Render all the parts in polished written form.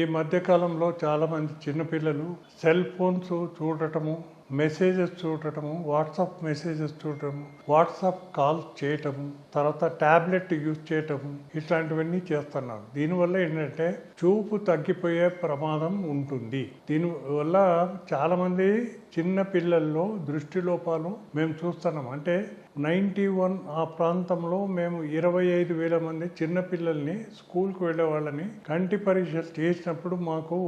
ఈ మధ్యకాలంలో చాలామంది చిన్నపిల్లలు సెల్ ఫోన్స్ చూడటము, మెసేజెస్ చూడటము, వాట్సాప్ మెసేజెస్ చూడటము, వాట్సాప్ కాల్ చేయటము, తర్వాత ట్యాబ్లెట్ యూజ్ చేయటము, ఇట్లాంటివన్నీ చేస్తున్నారు. దీనివల్ల ఏంటంటే చూపు తగ్గిపోయే ప్రమాదం ఉంటుంది. దీనివల్ల చాలామంది చిన్న పిల్లల్లో దృష్టి లోపాలు మేము చూస్తున్నాం. అంటే 91 ఆ ప్రాంతంలో మేము 25,000 మంది చిన్నపిల్లల్ని స్కూల్కి వెళ్ళే వాళ్ళని కంటి పరీక్షలు చేసినప్పుడు మాకు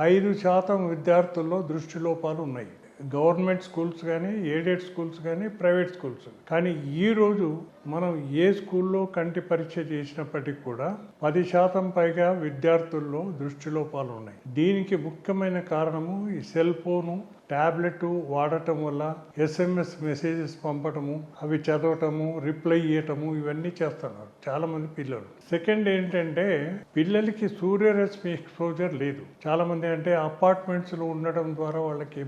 5% విద్యార్థుల్లో దృష్టి లోపాలు ఉన్నాయి. గవర్నమెంట్ స్కూల్స్ కానీ, ఎయిడెడ్ స్కూల్స్ కానీ, ప్రైవేట్ స్కూల్స్. కానీ ఈరోజు మనం ఏ స్కూల్లో కంటి పరీక్ష చేసినప్పటికీ కూడా 10% పైగా విద్యార్థుల్లో దృష్టి లోపాలు ఉన్నాయి. దీనికి ముఖ్యమైన కారణము ఈ సెల్ ఫోను, ట్యాబ్లెట్ వాడటం వల్ల SMS మెసేజెస్ పంపటము, అవి చదవటము, రిప్లై ఇవ్వటము, ఇవన్నీ చేస్తున్నారు చాలామంది పిల్లలు. సెకండ్ ఏంటంటే పిల్లలకి సూర్యరశ్మి ఎక్స్పోజర్ లేదు. చాలామంది అంటే అపార్ట్మెంట్స్లో ఉండడం ద్వారా వాళ్ళకి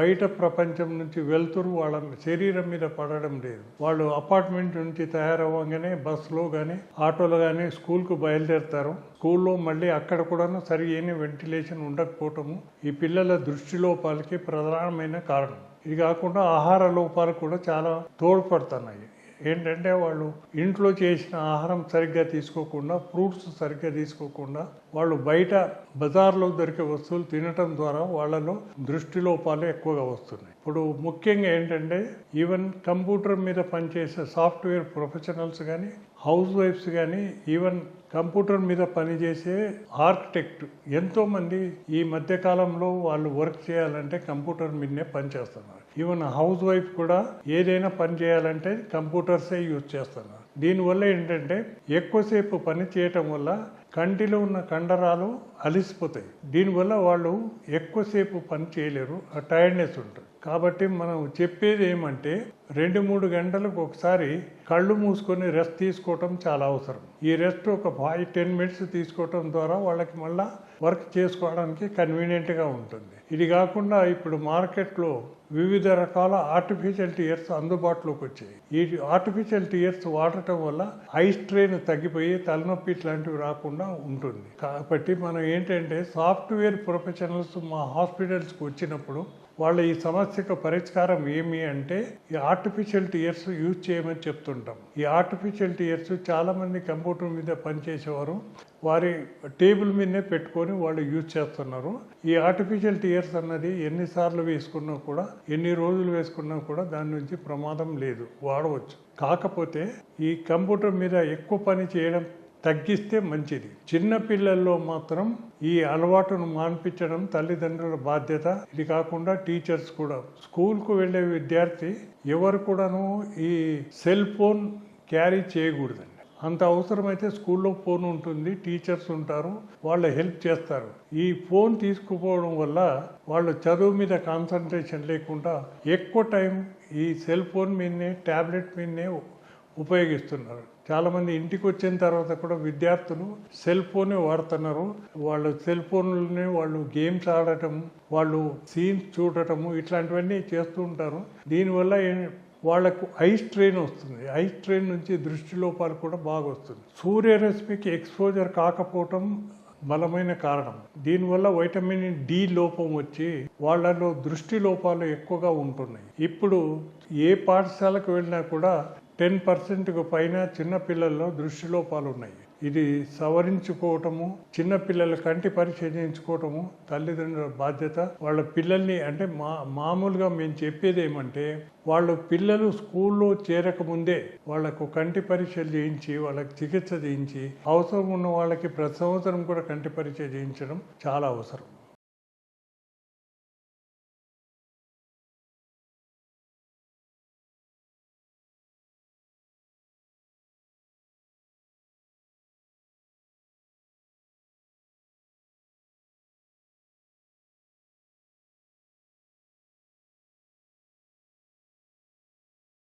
బయట ప్రపంచం నుంచి వెళ్తురు వాళ్ళ శరీరం మీద పడడం లేదు. వాళ్ళు అపార్ట్మెంట్ నుంచి తయారవ్వగానే బస్సులో కానీ, ఆటోలో కానీ స్కూల్కు బయలుదేరుతారు. స్కూల్లో మళ్ళీ అక్కడ కూడా సరైన వెంటిలేషన్ ఉండకపోవటము ఈ పిల్లల దృష్టి లోపాలకి ప్రధానమైన కారణం. ఇది కాకుండా ఆహార లోపాలు కూడా చాలా తోడ్పడుతున్నాయి. ఏంటంటే వాళ్ళు ఇంట్లో చేసిన ఆహారం సరిగ్గా తీసుకోకుండా, ఫ్రూట్స్ సరిగ్గా తీసుకోకుండా, వాళ్ళు బయట బజార్లో దొరికే వస్తువులు తినటం ద్వారా వాళ్ళలో దృష్టి లోపాలు ఎక్కువగా వస్తున్నాయి. ఇప్పుడు ముఖ్యంగా ఏంటంటే ఈవెన్ కంప్యూటర్ మీద పనిచేసే సాఫ్ట్వేర్ ప్రొఫెషనల్స్ కానీ, హౌస్ వైఫ్స్ కానీ, ఈవెన్ కంప్యూటర్ మీద పనిచేసే ఆర్కిటెక్ట్ ఎంతోమంది ఈ మధ్యకాలంలో వాళ్ళు వర్క్ చేయాలంటే కంప్యూటర్ మీదనే పనిచేస్తున్నారు. ఈవెన్ హౌస్ వైఫ్ కూడా ఏదైనా పని చేయాలంటే కంప్యూటర్సే యూజ్ చేస్తున్నారు. దీనివల్ల ఏంటంటే ఎక్కువసేపు పని చేయటం వల్ల కంటిలో ఉన్న కండరాలు అలిసిపోతాయి. దీనివల్ల వాళ్ళు ఎక్కువసేపు పని చేయలేరు, ఆ టైర్డ్నెస్ ఉంటుంది. కాబట్టి మనం చెప్పేది ఏమంటే 2-3 గంటలకు ఒకసారి కళ్ళు మూసుకొని రెస్ట్ తీసుకోవటం చాలా అవసరం. ఈ రెస్ట్ ఒక 5-10 మినిట్స్ తీసుకోవటం ద్వారా వాళ్ళకి మళ్ళా వర్క్ చేసుకోవడానికి కన్వీనియంట్గా ఉంటుంది. ఇది కాకుండా ఇప్పుడు మార్కెట్లో వివిధ రకాల ఆర్టిఫిషియల్ టీయర్స్ అందుబాటులోకి వచ్చాయి. ఈ ఆర్టిఫిషియల్ టీయర్స్ వాడటం వల్ల ఐ స్ట్రెయిన్ తగ్గిపోయి తలనొప్పి ఇట్లాంటివి రాకుండా ఉంటుంది. కాబట్టి మనం ఏంటంటే సాఫ్ట్వేర్ ప్రొఫెషనల్స్ మా హాస్పిటల్స్కి వచ్చినప్పుడు వాళ్ళ ఈ సమస్యకు పరిష్కారం ఏమి అంటే ఈ ఆర్టిఫిషియల్ టీయర్స్ యూజ్ చేయమని చెప్తుంటాం. ఈ ఆర్టిఫిషియల్ టీయర్స్ చాలామంది కంప్యూటర్ మీద పనిచేసేవారు వారి టేబుల్ మీదనే పెట్టుకొని వాళ్ళు యూజ్ చేస్తున్నారు. ఈ ఆర్టిఫిషియల్ టీయర్స్ అన్నది ఎన్నిసార్లు వేసుకున్నా కూడా, ఎన్ని రోజులు వేసుకున్నా కూడా దాని నుంచి ప్రమాదం లేదు, వాడవచ్చు. కాకపోతే ఈ కంప్యూటర్ మీద ఎక్కువ పని చేయడం తగ్గిస్తే మంచిది. చిన్న పిల్లల్లో మాత్రం ఈ అలవాటును మాన్పించడం తల్లిదండ్రుల బాధ్యత. ఇది కాకుండా టీచర్స్ కూడా. స్కూల్కు వెళ్ళే విద్యార్థి ఎవరు కూడాను ఈ సెల్ ఫోన్ క్యారీ చేయకూడదండి. అంత అవసరమైతే స్కూల్లో ఫోన్ ఉంటుంది, టీచర్స్ ఉంటారు, వాళ్ళు హెల్ప్ చేస్తారు. ఈ ఫోన్ తీసుకుపోవడం వల్ల వాళ్ళు చదువు మీద కాన్సన్ట్రేషన్ లేకుండా ఎక్కువ టైం ఈ సెల్ ఫోన్ మీదనే, ట్యాబ్లెట్ మీదనే ఉపయోగిస్తున్నారు. చాలామంది ఇంటికి వచ్చిన తర్వాత కూడా విద్యార్థులు సెల్ ఫోనే వాడుతున్నారు. వాళ్ళు సెల్ ఫోన్లోనే వాళ్ళు గేమ్స్ ఆడటం, వాళ్ళు సీన్స్ చూడటము, ఇట్లాంటివన్నీ చేస్తూ ఉంటారు. దీనివల్ల వాళ్లకు ఐ స్ట్రెయిన్ వస్తుంది. ఐ స్ట్రెయిన్ నుంచి దృష్టి లోపాలు కూడా బాగా వస్తుంది. సూర్యరశ్మికి ఎక్స్పోజర్ కాకపోవటం బలమైన కారణం. దీనివల్ల వైటమిన్ డి లోపం వచ్చి వాళ్ళలో దృష్టి లోపాలు ఎక్కువగా ఉంటున్నాయి. ఇప్పుడు ఏ పాఠశాలకు వెళ్ళినా కూడా 10% పైన చిన్నపిల్లల్లో దృష్టి లోపాలు ఉన్నాయి. ఇది సవరించుకోవటము, చిన్నపిల్లల కంటి పరీక్ష చేయించుకోవటము తల్లిదండ్రుల బాధ్యత. వాళ్ళ పిల్లల్ని అంటే మామూలుగా మేము చెప్పేది ఏమంటే వాళ్ళు పిల్లలు స్కూల్లో చేరకముందే వాళ్లకు కంటి పరీక్షలు చేయించి, వాళ్ళకి చికిత్స చేయించి, అవసరం ఉన్న వాళ్ళకి ప్రతి సంవత్సరం కూడా కంటి పరీక్ష చేయించడం చాలా అవసరం.